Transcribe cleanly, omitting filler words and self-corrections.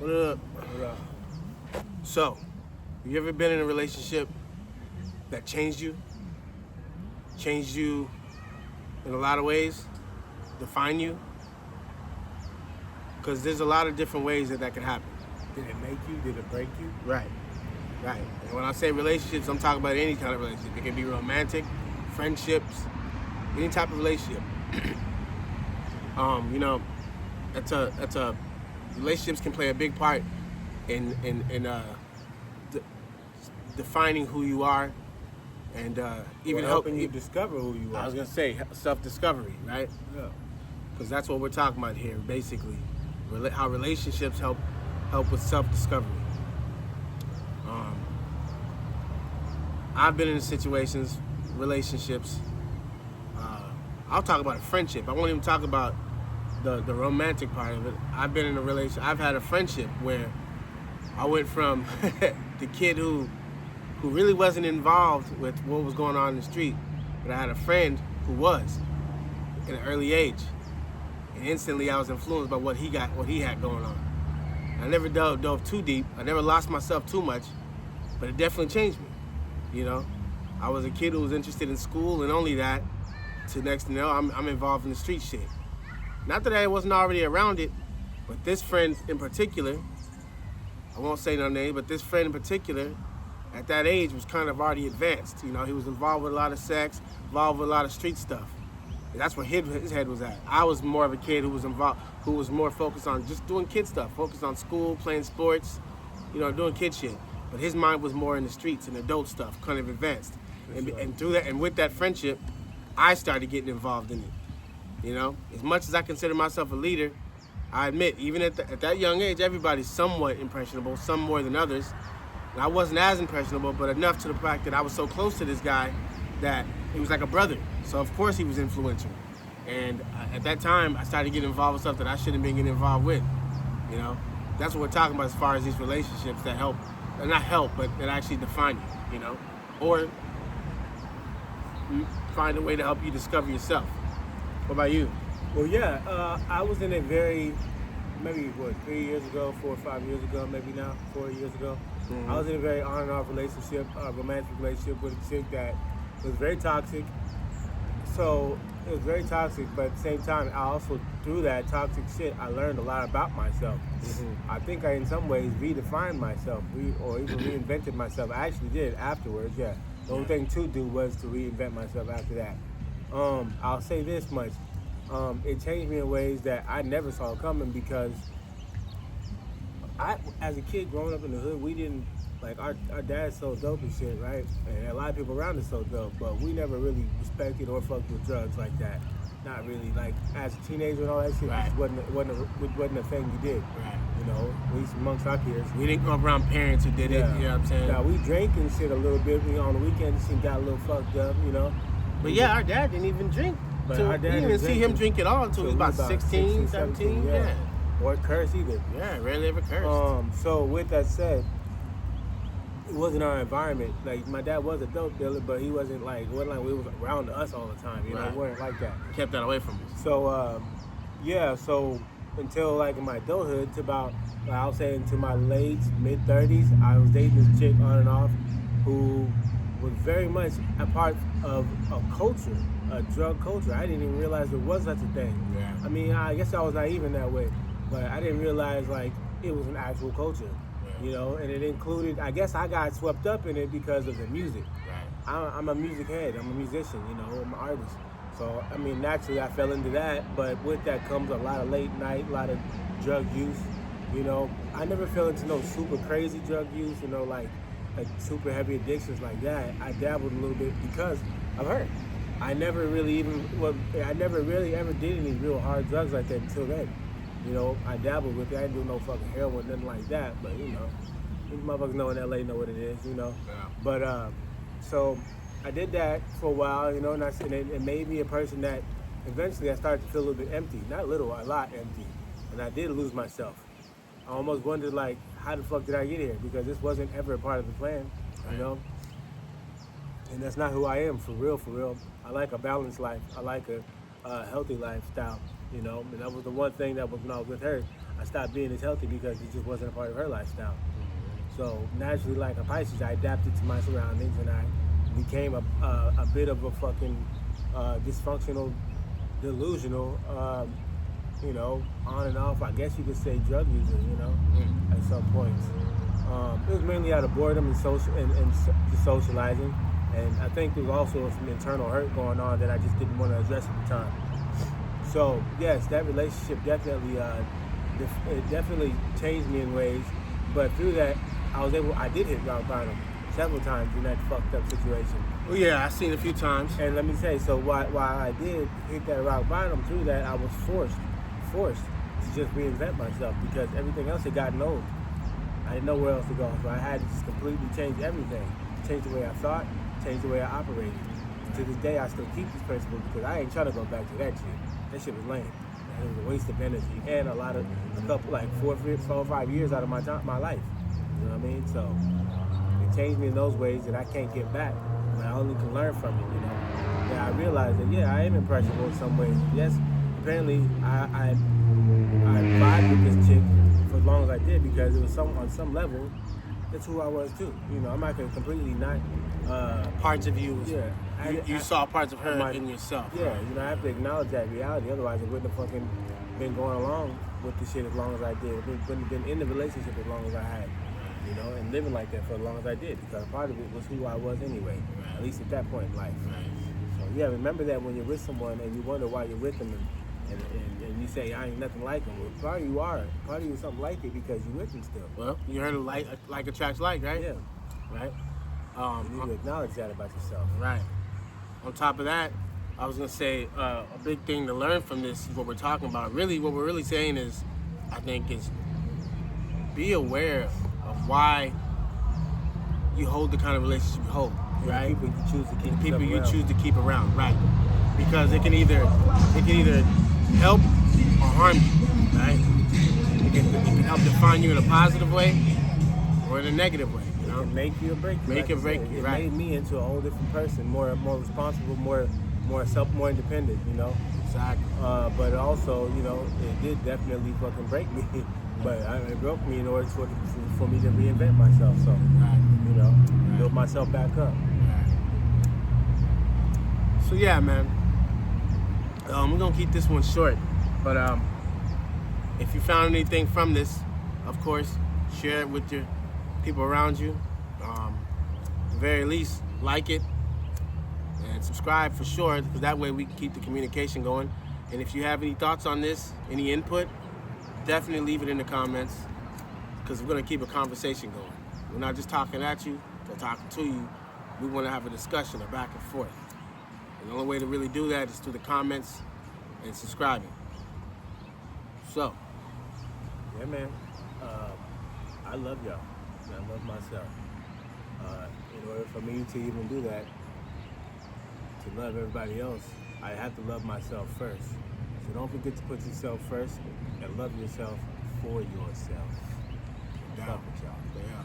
What up? What up? So, have you ever been in a relationship that changed you? Changed you in a lot of ways? Define you? Because there's a lot of different ways that can happen. Did it make you? Did it break you? Right. And when I say relationships, I'm talking about any kind of relationship. It can be romantic, friendships, any type of relationship. That's a relationships can play a big part in defining who you are, and even helping you discover who you are. I was gonna say self-discovery, right? Yeah. Because that's what we're talking about here, basically. How relationships help with self-discovery. I've been in situations, relationships. I'll talk about a friendship. I won't even talk about the romantic part of it. I've been in a relationship. I've had a friendship where I went from the kid who really wasn't involved with what was going on in the street, but I had a friend who was at an early age, and instantly I was influenced by what he had going on. I never dove too deep. I never lost myself too much, but it definitely changed me. You know, I was a kid who was interested in school and only that. To next thing you know, I'm involved in the street shit. Not that I wasn't already around it, but this friend in particular, I won't say no name, but this friend in particular, at that age was kind of already advanced. You know, he was involved with a lot of sex, involved with a lot of street stuff. And that's where his head was at. I was more of a kid who was more focused on just doing kid stuff, focused on school, playing sports, doing kid shit. But his mind was more in the streets and adult stuff, kind of advanced. And through that, and with that friendship, I started getting involved in it. As much as I consider myself a leader, I admit, even at that young age, everybody's somewhat impressionable, some more than others. And I wasn't as impressionable, but enough to the fact that I was so close to this guy that he was like a brother. So of course he was influential. And at that time, I started getting involved with stuff that I shouldn't have been getting involved with. That's what we're talking about as far as these relationships that help, not help, but that actually define you, or find a way to help you discover yourself. What about you? Well, yeah, I was in a maybe 3 years ago, 4 or 5 years ago, maybe now, 4 years ago. Mm-hmm. I was in a very on and off relationship, romantic relationship with a chick that was very toxic. So it was very toxic, but at the same time, I also, through that toxic shit, I learned a lot about myself. Mm-hmm. I think I, in some ways, redefined myself, or even reinvented myself. I actually did afterwards, yeah. The only thing to do was to reinvent myself after that. I'll say this much. It changed me in ways that I never saw coming because as a kid growing up in the hood, we didn't, like, our dad's so dope and shit, right? And a lot of people around us so dope, but we never really respected or fucked with drugs like that. Not really. Like, as a teenager and all that shit, right. It wasn't a thing you did. Right. At least amongst our peers. We didn't grow up around parents who did it, you know what I'm saying? Now, we drank and shit a little bit. On the weekends, she got a little fucked up, But yeah, our dad didn't even drink. But our dad didn't even see him drink at all until he was about 16, 17, yeah. Or curse either. Yeah, rarely ever cursed. So with that said, it wasn't our environment. Like, my dad was a dope dealer, but he wasn't like we was around us all the time. It wasn't like that. Kept that away from us. So so until like in my adulthood, to about I'll say into my late mid-30s, I was dating this chick on and off who was very much a part of a culture, a drug culture. I didn't even realize there was such a thing. Yeah. I mean, I guess I was naive in that way, but I didn't realize like it was an actual culture. And it included, I guess I got swept up in it because of the music. Right. I'm a music head, I'm a musician, I'm an artist. So, I mean, naturally I fell into that, but with that comes a lot of late night, a lot of drug use, I never fell into no super crazy drug use, like super heavy addictions like that. I dabbled a little bit because of her. I never really ever did any real hard drugs like that until then. I dabbled with it. I didn't do no fucking heroin, nothing like that. But, these motherfuckers know in LA know what it is, Yeah. But, so I did that for a while, and it made me a person that eventually I started to feel a little bit empty. Not a little, a lot empty. And I did lose myself. I almost wondered, like, how the fuck did I get here? Because this wasn't ever a part of the plan, And that's not who I am, for real. I like a balanced life. I like a healthy lifestyle. And that was the one thing that was when I was with her. I stopped being as healthy because it just wasn't a part of her lifestyle. So naturally, like a Pisces, I adapted to my surroundings and I became a bit of a fucking dysfunctional, delusional, on and off. I guess you could say drug user, at some points. It was mainly out of boredom and socializing, and I think there was also some internal hurt going on that I just didn't want to address at the time. So yes, that relationship definitely it definitely changed me in ways, but through that I did hit rock bottom several times in that fucked up situation. Well, yeah, I've seen it a few times. And let me say, so while I did hit that rock bottom, through that I was forced to just reinvent myself because everything else had gotten old. I didn't know where else to go, so I had to just completely change everything. Change the way I thought, change the way I operated. To this day, I still keep these principles because I ain't trying to go back to that shit. That shit was lame. It was a waste of energy and a couple, like 4 or 5 years out of my life. You know what I mean? So it changed me in those ways that I can't get back. And I only can learn from it, Yeah, I realized that, I am impressionable in some ways. Yes, apparently I vibed with this chick for as long as I did because it was on some level, that's who I was too. I'm not going to completely not... parts of you, you saw parts of her in yourself. Yeah, I have to acknowledge that reality. Otherwise, I wouldn't have fucking been going along with the shit as long as I did. I wouldn't have been in the relationship as long as I had, and living like that for as long as I did because part of it was who I was anyway, at least at that point in life. So yeah, remember that when you're with someone and you wonder why you're with them and you say, I ain't nothing like them. Well, part of you are. Part of you is something like it because you're with them still. Well, you heard of like attracts like, right? Yeah. Right? You need to acknowledge that about yourself. Right. On top of that, I was going to say a big thing to learn from this is what we're talking about. Really, what we're really saying is, I think, is be aware of why you hold the kind of relationship you hold. Right? The people you choose to keep around. Right. Because it can either help or harm you. Right? It can help define you in a positive way or in a negative way. It can make you or break you. It made me into a whole different person, more responsible, more independent. Exactly. But also, it did definitely fucking break me. But it broke me in order for me to reinvent myself. So, build myself back up. So yeah, man. We're gonna keep this one short, but if you found anything from this, of course, share it with your people around you. At the very least, like it and subscribe for sure, because that way we can keep the communication going. And if you have any thoughts on this, any input, definitely leave it in the comments, because we're gonna keep a conversation going. We're not just talking at you or talking to you. We want to have a discussion, a back and forth. And the only way to really do that is through the comments and subscribing. So. Yeah, man. I love y'all. And I love myself. In order for me to even do that, to love everybody else, I have to love myself first. So don't forget to put yourself first and love yourself for yourself. What's up with y'all? Yeah.